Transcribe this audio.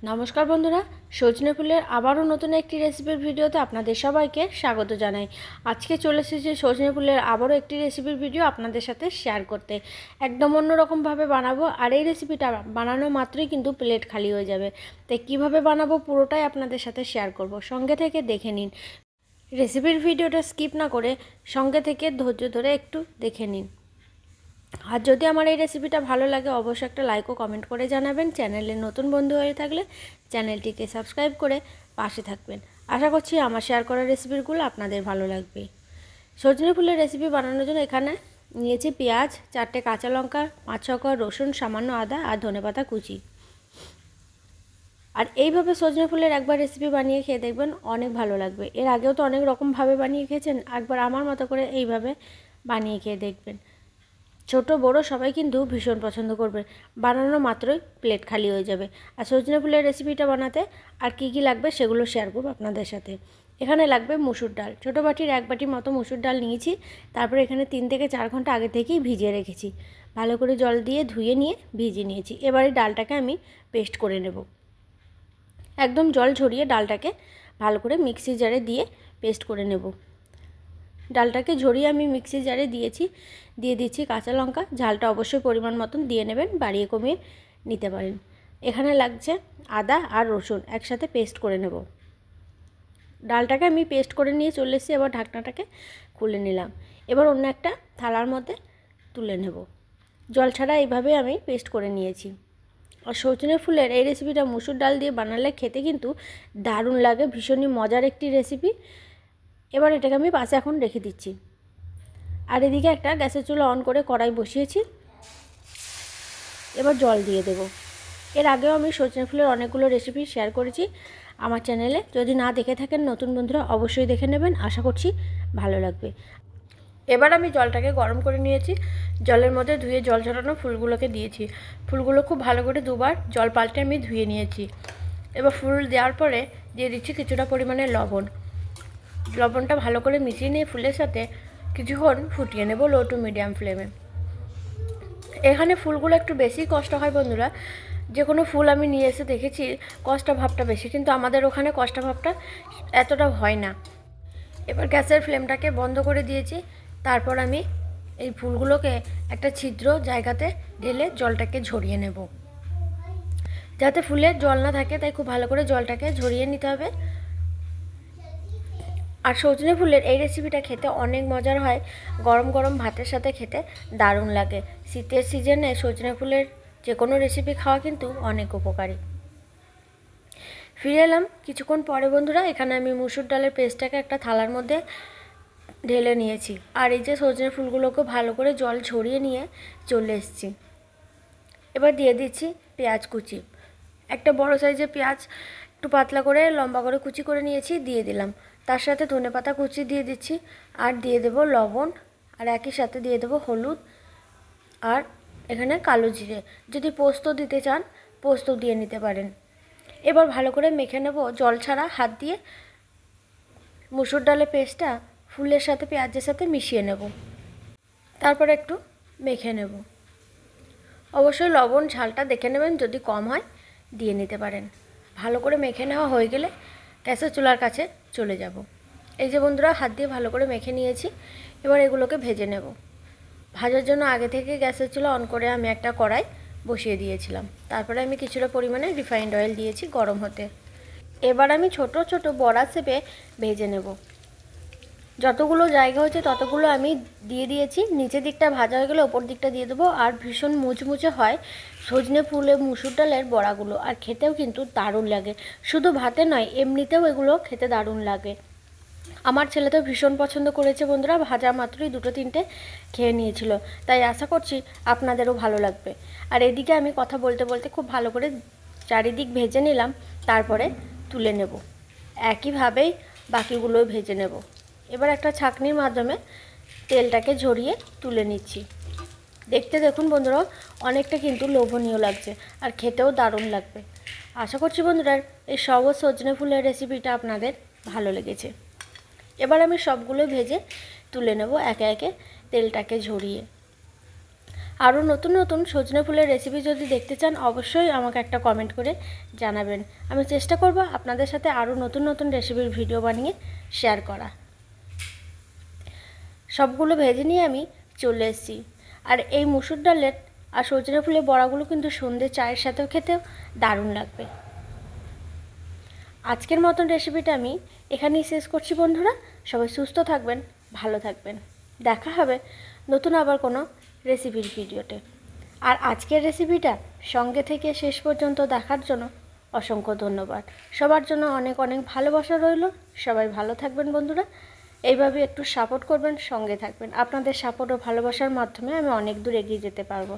নমস্কার বন্ধুরা, সজনে ফুলের আবারও নতুন একটি রেসিপির ভিডিওতে আপনাদের সবাইকে স্বাগত জানাই। আজকে চলে এসেছি সজনে ফুলের আবারও একটি রেসিপির ভিডিও আপনাদের সাথে শেয়ার করতে। একদম অন্যরকমভাবে বানাবো, আর এই রেসিপিটা বানানো মাত্রই কিন্তু প্লেট খালি হয়ে যাবে। তাই কীভাবে বানাবো পুরোটাই আপনাদের সাথে শেয়ার করব, সঙ্গে থেকে দেখে নিন। রেসিপির ভিডিওটা স্কিপ না করে সঙ্গে থেকে ধৈর্য ধরে একটু দেখে নিন। আর যদি আমার এই রেসিপিটা ভালো লাগে অবশ্যই একটা লাইক ও কমেন্ট করে জানাবেন। চ্যানেলে নতুন বন্ধু হয়ে থাকলে চ্যানেলটিকে সাবস্ক্রাইব করে পাশে থাকবেন। আশা করছি আমার শেয়ার করা রেসিপিগুলো আপনাদের ভালো লাগবে। সজনে ফুলের রেসিপি বানানোর জন্য এখানে নিয়েছি পেঁয়াজ, 4টে কাঁচা লঙ্কা, 5-6 কোয়া রসুন, সামান্য আদা আর ধনেপাতা কুচি। আর এইভাবে সজনে ফুলের একবার রেসিপি বানিয়ে খেয়ে দেখবেন, অনেক ভালো লাগবে। এর আগেও তো অনেক রকমভাবে বানিয়ে খেয়েছেন, একবার আমার মতো করে এইভাবে বানিয়ে খেয়ে দেখবেন। ছোট বড় সবাই কিন্তু ভীষণ পছন্দ করবে। বানানো মাত্রই প্লেট খালি হয়ে যাবে। আর সজনে ফুলের রেসিপিটা বানাতে আর কি কি লাগবে সেগুলো শেয়ার করব আপনাদের সাথে। এখানে লাগবে মুসুর ডাল। ছোটো বাটির 1 বাটি মতো মুসুর ডাল নিয়েছি। তারপরে এখানে 3 থেকে 4 ঘন্টা আগে থেকেই ভিজিয়ে রেখেছি। ভালো করে জল দিয়ে ধুয়ে নিয়ে ভিজিয়ে নিয়েছি। এবারে ডালটাকে আমি পেস্ট করে নেব। একদম জল ঝরিয়ে ডালটাকে ভালো করে মিক্সি জারে দিয়ে পেস্ট করে নেব। ডালটাকে ঝরিয়ে আমি মিক্সি জারে দিয়ে দিচ্ছি কাঁচা লঙ্কা। ঝালটা অবশ্যই পরিমাণ মতন দিয়ে নেবেন, বাড়িয়ে কমিয়ে নিতে পারেন। এখানে লাগছে আদা আর রসুন একসাথে পেস্ট করে নেব। ডালটাকে আমি পেস্ট করে নিয়ে চলে এসেছি। এবার ঢাকনাটাকে খুলে নিলাম। এবার অন্য একটা থালার মধ্যে তুলে নেব। জল ছাড়া এইভাবে আমি পেস্ট করে নিয়েছি। আর সজনে ফুলের এই রেসিপিটা মুসুর ডাল দিয়ে বানালে খেতে কিন্তু দারুণ লাগে, ভীষণই মজার একটি রেসিপি। এবার এটাকে আমি পাশে এখন রেখে দিচ্ছি। আর এদিকে একটা গ্যাসের চুলা অন করে কড়াই বসিয়েছি। এবার জল দিয়ে দেব। এর আগেও আমি সজনে ফুলের অনেকগুলো রেসিপি শেয়ার করেছি আমার চ্যানেলে। যদি না দেখে থাকেন নতুন বন্ধুরা অবশ্যই দেখে নেবেন, আশা করছি ভালো লাগবে। এবার আমি জলটাকে গরম করে নিয়েছি। জলের মধ্যে ধুয়ে জল ঝরানো ফুলগুলোকে দিয়েছি। ফুলগুলো খুব ভালো করে দুবার জল পাল্টে আমি ধুয়ে নিয়েছি। এবার ফুল দেওয়ার পরে দিয়ে দিচ্ছি কিছুটা পরিমাণে লবণ। লবণটা ভালো করে মিশিয়ে নিয়ে ফুলের সাথে কিছুক্ষণ ফুটিয়ে নেব লো টু মিডিয়াম ফ্লেমে। এখানে ফুলগুলো একটু বেশি কষ্ট হয় বন্ধুরা। যে কোনো ফুল আমি নিয়ে এসে দেখেছি কষ্টা ভাবটা বেশি, কিন্তু আমাদের ওখানে কষ্টা ভাবটা এতটা হয় না। এবার গ্যাসের ফ্লেমটাকে বন্ধ করে দিয়েছি। তারপর আমি এই ফুলগুলোকে একটা ছিদ্র জায়গাতে ঢেলে জলটাকে ঝরিয়ে নেব, যাতে ফুলের জল না থাকে। তাই খুব ভালো করে জলটাকে ঝরিয়ে নিতে হবে। আর সজনে ফুলের এই রেসিপিটা খেতে অনেক মজার হয়। গরম গরম ভাতের সাথে খেতে দারুণ লাগে। শীতের সিজনে সজনে ফুলের যে কোনো রেসিপি খাওয়া কিন্তু অনেক উপকারী। ফিরে এলাম কিছুক্ষণ পরে বন্ধুরা। এখানে আমি মুসুর ডালের পেস্টটাকে একটা থালার মধ্যে ঢেলে নিয়েছি। আর এই যে সজনে ফুলগুলোকে ভালো করে জল ঝরিয়ে নিয়ে চলে এসেছি। এবার দিয়ে দিচ্ছি পেঁয়াজ কুচি। একটা বড় সাইজের পেঁয়াজ একটু পাতলা করে লম্বা করে কুচি করে নিয়েছি, দিয়ে দিলাম। তার সাথে ধনেপাতা কুচি দিয়ে দিচ্ছি, আর দিয়ে দেব লবণ, আর একই সাথে দিয়ে দেব হলুদ, আর এখানে কালো জিরে। যদি পোস্ত দিতে চান পোস্ত দিয়ে নিতে পারেন। এবার ভালো করে মেখে নেব জল ছাড়া হাত দিয়ে। মুসুর ডালের পেস্টটা ফুলের সাথে পেঁয়াজের সাথে মিশিয়ে নেব। তারপর একটু মেখে নেব। অবশ্যই লবণ ঝালটা দেখে নেবেন, যদি কম হয় দিয়ে নিতে পারেন। ভালো করে মেখে নেওয়া হয়ে গেলে গ্যাসের চুলার কাছে চলে যাব। এই যে বন্ধুরা হাত দিয়ে ভালো করে মেখে নিয়েছি। এবার এগুলোকে ভেজে নেব। ভাজার জন্য আগে থেকে গ্যাসের চুলা অন করে আমি একটা কড়াই বসিয়ে দিয়েছিলাম। তারপরে আমি কিছুটা পরিমাণে রিফাইন্ড অয়েল দিয়েছি গরম হতে। এবার আমি ছোট ছোট বড়া শেপে ভেজে নেব। যতগুলো জায়গা হচ্ছে ততগুলো আমি দিয়ে দিয়েছি। নিচের দিকটা ভাজা হয়ে গেলে ওপর দিকটা দিয়ে দেবো। আর ভীষণ মুচমুচে হয় সজনে ফুলে মুসুর ডালের বড়াগুলো, আর খেতেও কিন্তু দারুণ লাগে। শুধু ভাতে নয়, এমনিতেও এগুলো খেতে দারুণ লাগে। আমার ছেলে তো ভীষণ পছন্দ করেছে বন্ধুরা, ভাজা মাত্রই 2-3টে খেয়ে নিয়েছিল। তাই আশা করছি আপনাদেরও ভালো লাগবে। আর এদিকে আমি কথা বলতে বলতে খুব ভালো করে চারিদিক ভেজে নিলাম। তারপরে তুলে নেব। একইভাবেই বাকিগুলো ভেজে নেব। এবার একটা ছাঁকনির মাধ্যমে তেলটাকে ঝরিয়ে তুলে নিচ্ছি। দেখতে দেখুন বন্ধুরা অনেকটা কিন্তু লোভনীয় লাগছে, আর খেতেও দারুণ লাগবে। আশা করছি বন্ধুরা এই সহজ সজনে ফুলের রেসিপিটা আপনাদের ভালো লেগেছে। এবার আমি সবগুলো ভেজে তুলে নেব একে একে তেলটাকে ঝরিয়ে। আরও নতুন নতুন সজনে ফুলের রেসিপি যদি দেখতে চান অবশ্যই আমাকে একটা কমেন্ট করে জানাবেন। আমি চেষ্টা করব আপনাদের সাথে আরও নতুন নতুন রেসিপির ভিডিও বানিয়ে শেয়ার করা। সবগুলো ভেজে নিয়ে আমি চলে এসেছি। আর এই মুসুর ডালের আর সজনে ফুলের বড়াগুলো কিন্তু সন্ধ্যে চায়ের সাথেও খেতেও দারুণ লাগবে। আজকের মতন রেসিপিটা আমি এখানেই শেষ করছি বন্ধুরা। সবাই সুস্থ থাকবেন, ভালো থাকবেন। দেখা হবে নতুন আবার কোনো রেসিপির ভিডিওতে। আর আজকের রেসিপিটা সঙ্গে থেকে শেষ পর্যন্ত দেখার জন্য অসংখ্য ধন্যবাদ। সবার জন্য অনেক অনেক ভালোবাসা রইল। সবাই ভালো থাকবেন বন্ধুরা। এইভাবে একটু সাপোর্ট করবেন, সঙ্গে থাকবেন। আপনাদের সাপোর্ট ও ভালোবাসার মাধ্যমে আমি অনেক দূর এগিয়ে যেতে পারবো।